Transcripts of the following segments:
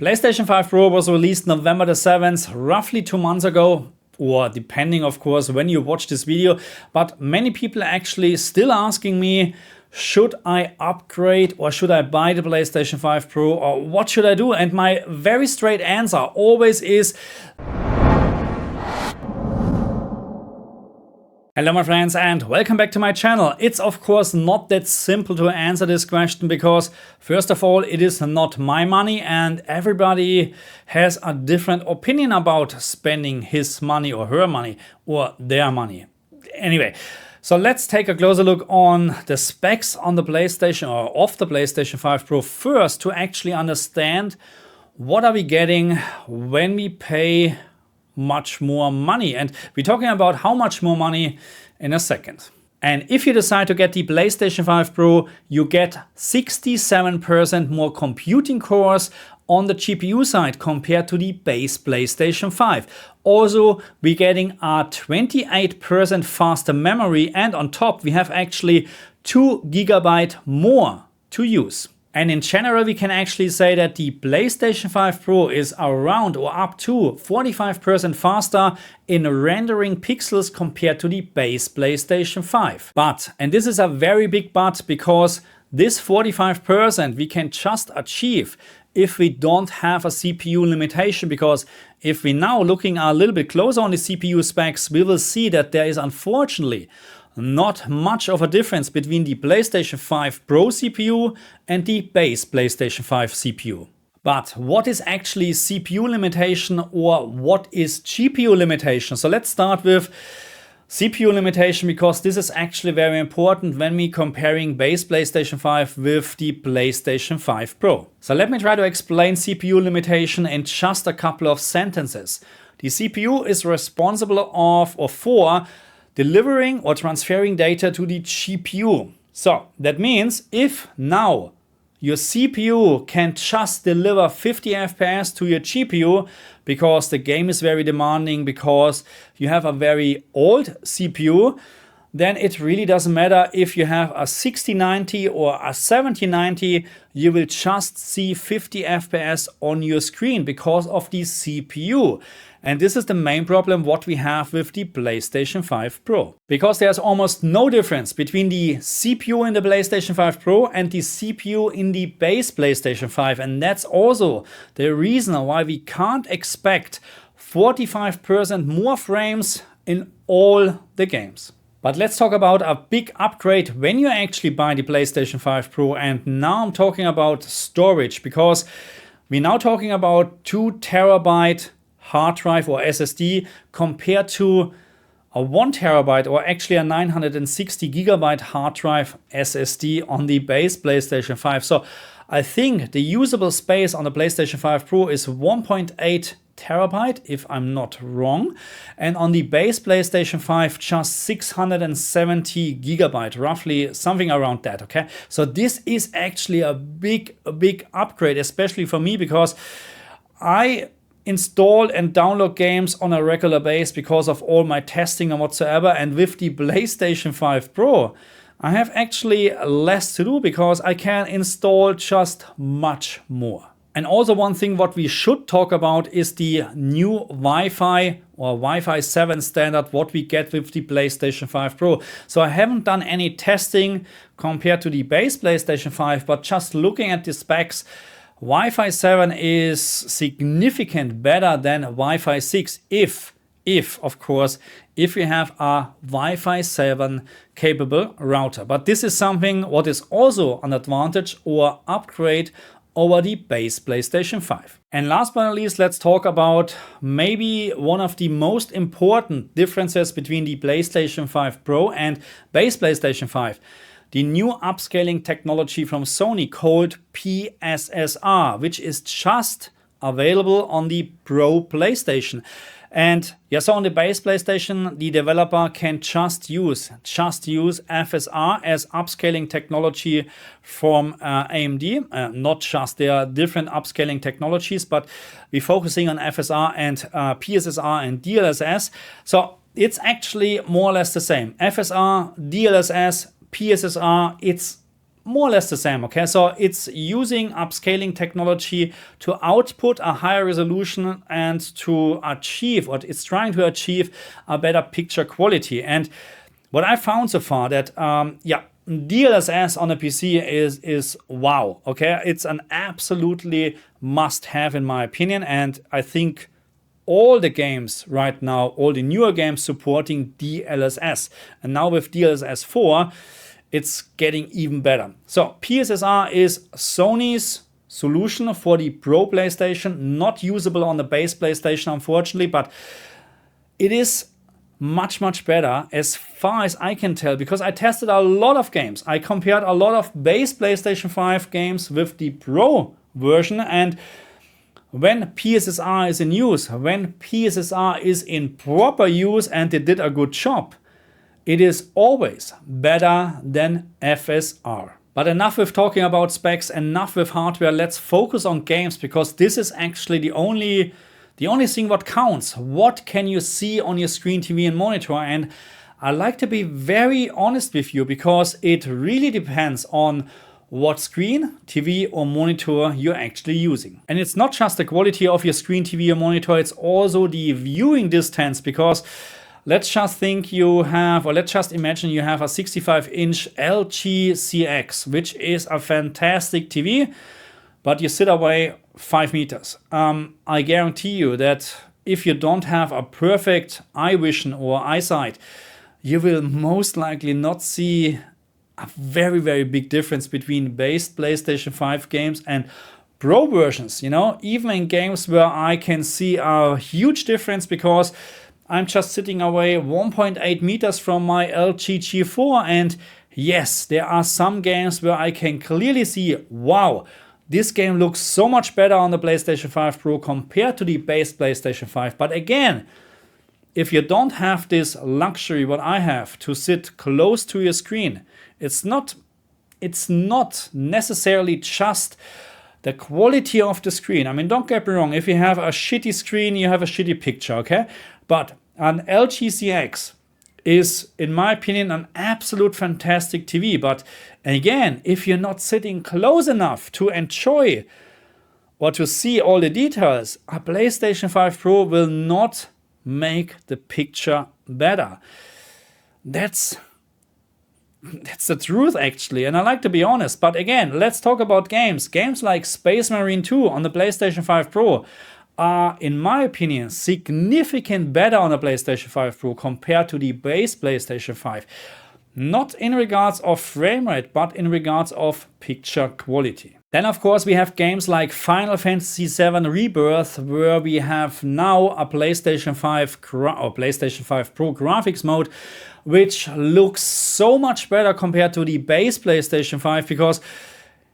PlayStation 5 Pro was released November the 7th, roughly 2 months ago, or depending of course when you watch this video, but many people are actually still asking me, should I upgrade or should I buy the PlayStation 5 Pro or what should I do? And my very straight answer always is, hello my friends and welcome back to my channel. It's of course not that simple to answer this question because first of all it is not my money and everybody has a different opinion about spending his money or her money or their money. Anyway, so let's take a closer look on the specs on the PlayStation or of the PlayStation 5 Pro first to actually understand what are we getting when we pay much more money. And we're talking about how much more money in a second. And if you decide to get the PlayStation 5 Pro, you get 67% more computing cores on the GPU side compared to the base PlayStation 5. Also, we're getting a 28% faster memory, and on top we have actually 2 GB more to use. And in general, we can actually say that the PlayStation 5 Pro is around or up to 45% faster in rendering pixels compared to the base PlayStation 5. But, and this is a very big but, because this 45% we can just achieve if we don't have a CPU limitation, because if we now looking a little bit closer on the CPU specs, we will see that there is unfortunately not much of a difference between the PlayStation 5 Pro CPU and the base PlayStation 5 CPU. But what is actually CPU limitation or what is GPU limitation? So let's start with CPU limitation, because this is actually very important when we comparing base PlayStation 5 with the PlayStation 5 Pro. So let me try to explain CPU limitation in just a couple of sentences. The CPU is responsible for delivering or transferring data to the GPU. So that means if now your CPU can just deliver 50 FPS to your GPU because the game is very demanding, because you have a very old CPU, then it really doesn't matter if you have a 6090 or a 7090, you will just see 50 FPS on your screen because of the CPU. And this is the main problem what we have with the PlayStation 5 Pro. Because there's almost no difference between the CPU in the PlayStation 5 Pro and the CPU in the base PlayStation 5. And that's also the reason why we can't expect 45% more frames in all the games. But let's talk about a big upgrade when you actually buy the PlayStation 5 Pro. And now I'm talking about storage, because we're now talking about 2 TB hard drive or SSD compared to a 1 TB or actually a 960 GB hard drive SSD on the base PlayStation 5. So I think the usable space on the PlayStation 5 Pro is 1.8 TB, if I'm not wrong, and on the base PlayStation 5 just 670 GB, roughly something around that. Okay, so this is actually a big upgrade, especially for me, because I install and download games on a regular basis because of all my testing and whatsoever. And with the PlayStation 5 Pro, I have actually less to do because I can install just much more. And also one thing what we should talk about is the new Wi-Fi or Wi-Fi 7 standard what we get with the PlayStation 5 Pro. So I haven't done any testing compared to the base PlayStation 5, but just looking at the specs, Wi-Fi 7 is significant better than Wi-Fi 6 if of course, if you have a Wi-Fi 7 capable router. But this is something what is also an advantage or upgrade over the base PlayStation 5. And last but not least, let's talk about maybe one of the most important differences between the PlayStation 5 Pro and base PlayStation 5. The new upscaling technology from Sony called PSSR, which is just available on the Pro PlayStation. And yeah, so on the base PlayStation, the developer can just use FSR as upscaling technology from AMD. Not just, there are different upscaling technologies, but we're focusing on FSR and PSSR and DLSS. So it's actually more or less the same. FSR, DLSS, PSSR, it's more or less the same, okay? So it's using upscaling technology to output a higher resolution and to achieve, what it's trying to achieve, a better picture quality. And what I found so far that, DLSS on a PC is wow, okay? It's an absolutely must-have in my opinion, and I think all the games right now, all the newer games supporting DLSS. And now with DLSS 4, it's getting even better. So PSSR is Sony's solution for the Pro PlayStation, not usable on the base PlayStation, unfortunately, but it is much, much better as far as I can tell, because I tested a lot of games. I compared a lot of base PlayStation 5 games with the Pro version, and when PSSR is in use, when PSSR is in proper use and they did a good job, it is always better than FSR. But enough with talking about specs, enough with hardware, let's focus on games, because this is actually the only thing what counts. What can you see on your screen, TV and monitor? And I like to be very honest with you, because it really depends on what screen, TV or monitor you're actually using. And it's not just the quality of your screen, TV or monitor, it's also the viewing distance, because let's just imagine you have a 65-inch LG CX, which is a fantastic TV, but you sit away 5 meters. I guarantee you that if you don't have a perfect eye vision or eyesight, you will most likely not see a very, very big difference between base PlayStation 5 games and Pro versions. You know, even in games where I can see a huge difference because I'm just sitting away 1.8 meters from my LG G4, and yes, there are some games where I can clearly see, wow, this game looks so much better on the PlayStation 5 Pro compared to the base PlayStation 5. But again, if you don't have this luxury, what I have, to sit close to your screen, it's not necessarily just the quality of the screen. I mean, don't get me wrong, if you have a shitty screen, you have a shitty picture, okay? But an LG CX is, in my opinion, an absolute fantastic TV. But again, if you're not sitting close enough to enjoy or to see all the details, a PlayStation 5 Pro will not make the picture better. That's the truth, actually, and I like to be honest. But again, let's talk about games. Games like Space Marine 2 on the PlayStation 5 Pro are, in my opinion, significantly better on the PlayStation 5 Pro compared to the base PlayStation 5. Not in regards of frame rate, but in regards of picture quality. Then, of course, we have games like Final Fantasy VII Rebirth, where we have now a PlayStation 5 Pro graphics mode, which looks so much better compared to the base PlayStation 5, because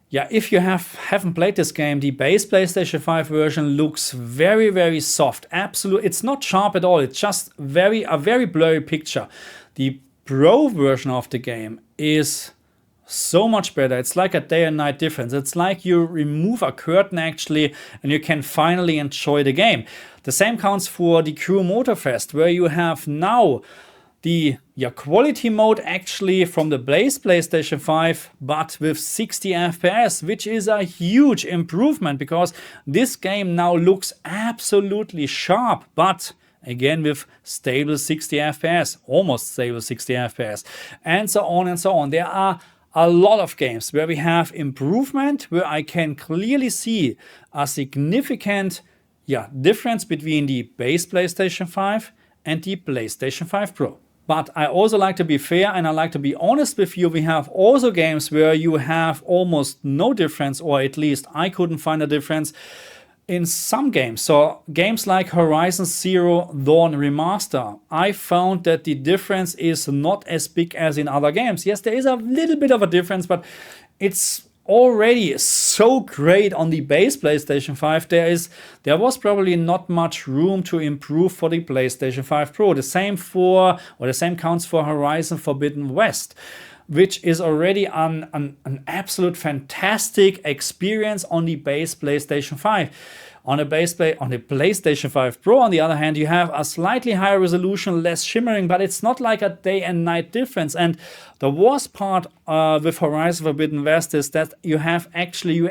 yeah, if you haven't played this game, the base PlayStation 5 version looks very, very soft. Absolutely, it's not sharp at all. It's just a very blurry picture. The Pro version of the game is so much better. It's like a day and night difference. It's like you remove a curtain actually, and you can finally enjoy the game. The same counts for the Crew Motorfest, where you have now the quality mode actually from the base PlayStation 5, but with 60 FPS, which is a huge improvement, because this game now looks absolutely sharp, but again with stable 60 FPS, almost stable 60 FPS, and so on and so on. There are a lot of games where we have improvement, where I can clearly see a significant difference between the base PlayStation 5 and the PlayStation 5 Pro. But I also like to be fair and I like to be honest with you. We have also games where you have almost no difference, or at least I couldn't find a difference in some games. So games like Horizon Zero Dawn Remaster, I found that the difference is not as big as in other games. Yes, there is a little bit of a difference, but it's already so great on the base PlayStation 5. There was probably not much room to improve for the PlayStation 5 Pro. The same counts for Horizon Forbidden West, which is already an absolute fantastic experience on the base PlayStation 5. On the PlayStation 5 Pro, on the other hand, you have a slightly higher resolution, less shimmering, but it's not like a day and night difference. And the worst part with Horizon Forbidden West is that you're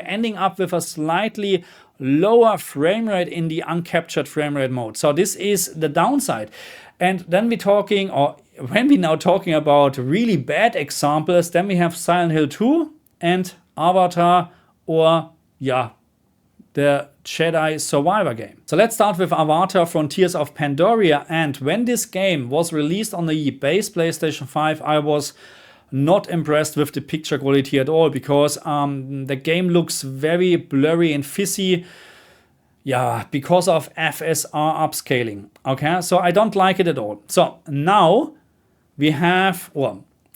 ending up with a slightly lower frame rate in the uncaptured frame rate mode. So this is the downside. And then when we're now talking about really bad examples, then we have Silent Hill 2 and Avatar, or the Jedi Survivor game. So let's start with Avatar Frontiers of Pandoria. And when this game was released on the base PlayStation 5, I was not impressed with the picture quality at all, because the game looks very blurry and fizzy. Yeah, because of FSR upscaling. Okay, so I don't like it at all. So now we have,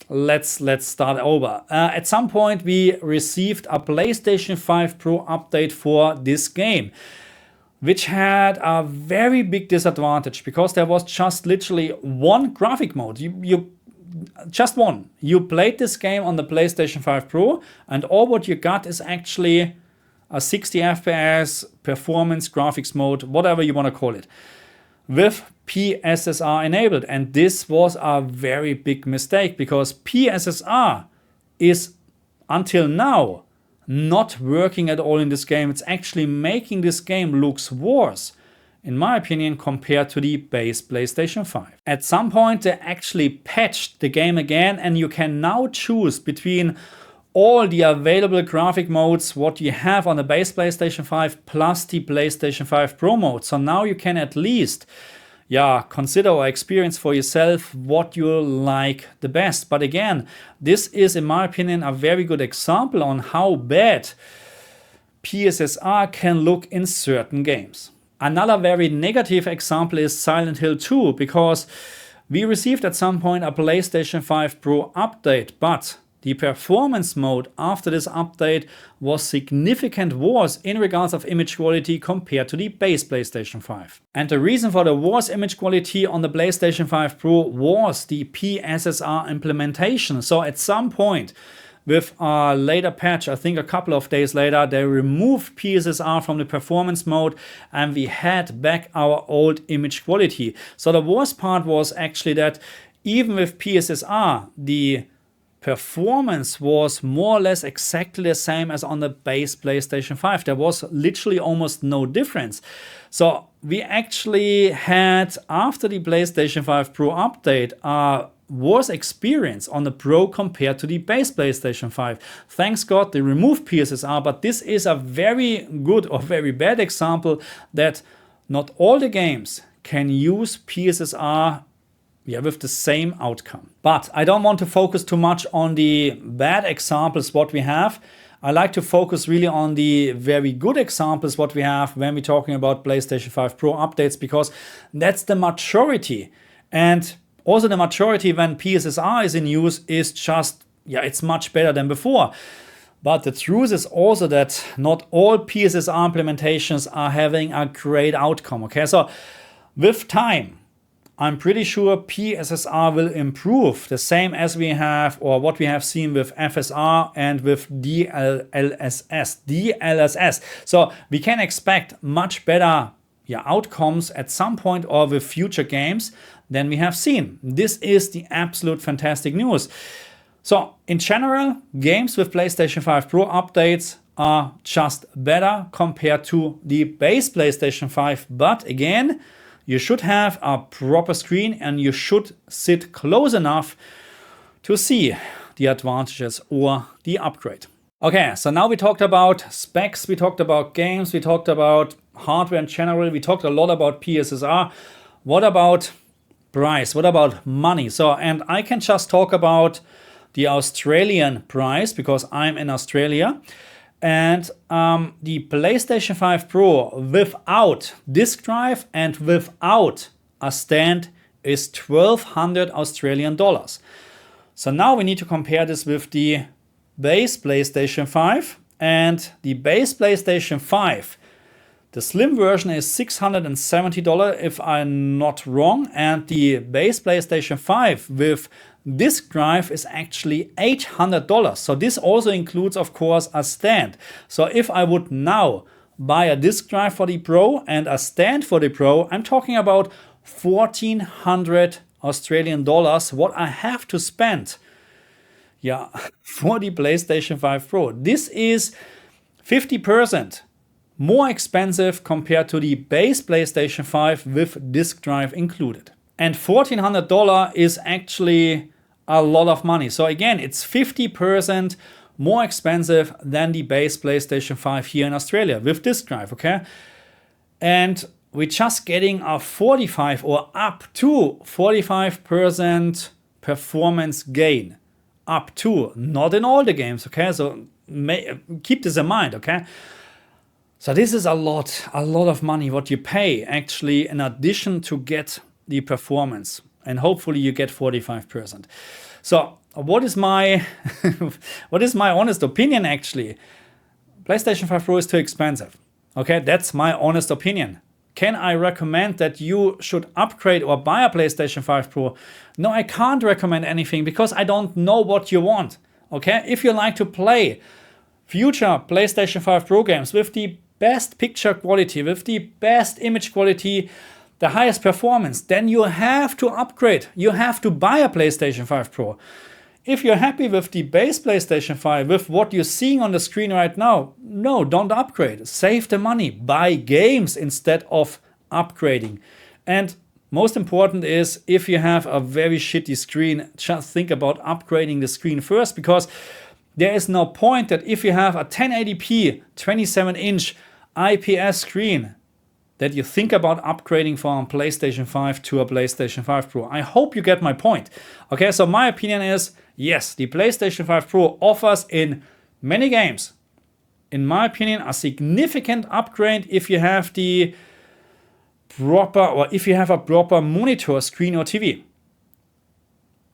let's start over. At some point we received a PlayStation 5 Pro update for this game, which had a very big disadvantage, because there was just literally one graphic mode. Just one. You played this game on the PlayStation 5 Pro, and all what you got is actually a 60 FPS performance graphics mode, whatever you want to call it, with PSSR enabled. And this was a very big mistake, because PSSR is until now not working at all in this game. It's actually making this game looks worse, in my opinion, compared to the base PlayStation 5. At some point they actually patched the game again, and you can now choose between all the available graphic modes what you have on the base PlayStation 5 plus the PlayStation 5 Pro mode. So now you can at least consider or experience for yourself what you like the best. But again, this is, in my opinion, a very good example on how bad PSSR can look in certain games. Another very negative example is Silent Hill 2, because we received at some point a PlayStation 5 Pro update, but the performance mode after this update was significantly worse in regards of image quality compared to the base PlayStation 5. And the reason for the worse image quality on the PlayStation 5 Pro was the PSSR implementation. So at some point with a later patch, I think a couple of days later, they removed PSSR from the performance mode and we had back our old image quality. So the worst part was actually that even with PSSR, the performance was more or less exactly the same as on the base PlayStation 5. There was literally almost no difference. So we actually had, after the PlayStation 5 Pro update, a worse experience on the Pro compared to the base PlayStation 5. Thanks God they removed PSSR, but this is a very good or very bad example that not all the games can use PSSR with the same outcome. But I don't want to focus too much on the bad examples what we have. I like to focus really on the very good examples what we have when we're talking about PlayStation 5 Pro updates, because that's the majority. And also the majority when PSSR is in use is just, it's much better than before. But the truth is also that not all PSSR implementations are having a great outcome. Okay, so with time, I'm pretty sure PSSR will improve, the same as we have, or what we have seen with FSR and with DLSS. So we can expect much better outcomes at some point or with future games than we have seen. This is the absolute fantastic news. So in general, games with PlayStation 5 Pro updates are just better compared to the base PlayStation 5. But again, you should have a proper screen and you should sit close enough to see the advantages or the upgrade. Okay, so now we talked about specs, we talked about games, we talked about hardware in general, we talked a lot about PSSR. What about price? What about money? So, and I can just talk about the Australian price because I'm in Australia. And the PlayStation 5 Pro without disk drive and without a stand is 1,200 Australian dollars. So now we need to compare this with the base PlayStation 5, and the base PlayStation 5, the slim version is $670 if I'm not wrong, and the base PlayStation 5 with disk drive is actually $800. So this also includes, of course, a stand. So if I would now buy a disk drive for the Pro and a stand for the Pro, I'm talking about 1,400 Australian dollars, what I have to spend, yeah, for the PlayStation 5 Pro. This is 50% more expensive compared to the base PlayStation 5 with disk drive included. And $1,400 is actually a lot of money. So again, it's 50% more expensive than the base PlayStation 5 here in Australia with disk drive, okay? And we're just getting a 45 or up to 45% performance gain. Up to, not in all the games, okay? So keep this in mind, okay? So this is a lot of money what you pay actually in addition to get the performance. And hopefully you get 45%. So what is my honest opinion actually? PlayStation 5 Pro is too expensive. Okay, that's my honest opinion. Can I recommend that you should upgrade or buy a PlayStation 5 Pro? No, I can't recommend anything because I don't know what you want. Okay, if you like to play future PlayStation 5 Pro games with the best picture quality, with the best image quality, the highest performance, then you have to upgrade. You have to buy a PlayStation 5 Pro. If you're happy with the base PlayStation 5, with what you're seeing on the screen right now, no, don't upgrade. Save the money. Buy games instead of upgrading. And most important is, if you have a very shitty screen, just think about upgrading the screen first, because there is no point that if you have a 1080p 27-inch IPS screen, that you think about upgrading from a PlayStation 5 to a PlayStation 5 Pro. I hope you get my point. Okay, so my opinion is, yes, the PlayStation 5 Pro offers in many games, in my opinion, a significant upgrade if you have the proper, or if you have a proper monitor, screen or TV.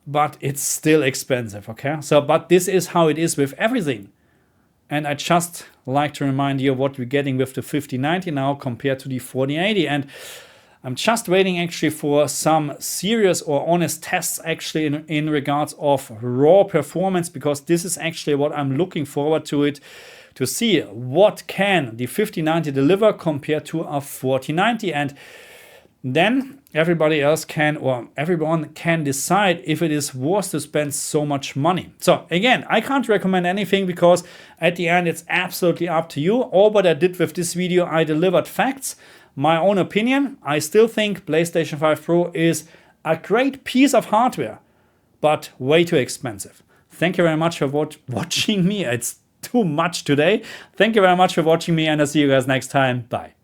But it's still expensive, okay? So, but this is how it is with everything. And I just like to remind you what we're getting with the 5090 now compared to the 4080. And I'm just waiting actually for some serious or honest tests actually in regards of raw performance, because this is actually what I'm looking forward to it, to see what can the 5090 deliver compared to a 4090. And then everybody else can, or everyone can decide if it is worth to spend so much money. So again, I can't recommend anything because at the end it's absolutely up to you. All what I did with this video, I delivered facts, my own opinion. I still think PlayStation 5 Pro is a great piece of hardware, but way too expensive. Thank you very much for watching me. It's too much today. Thank you very much for watching me, and I'll see you guys next time. Bye.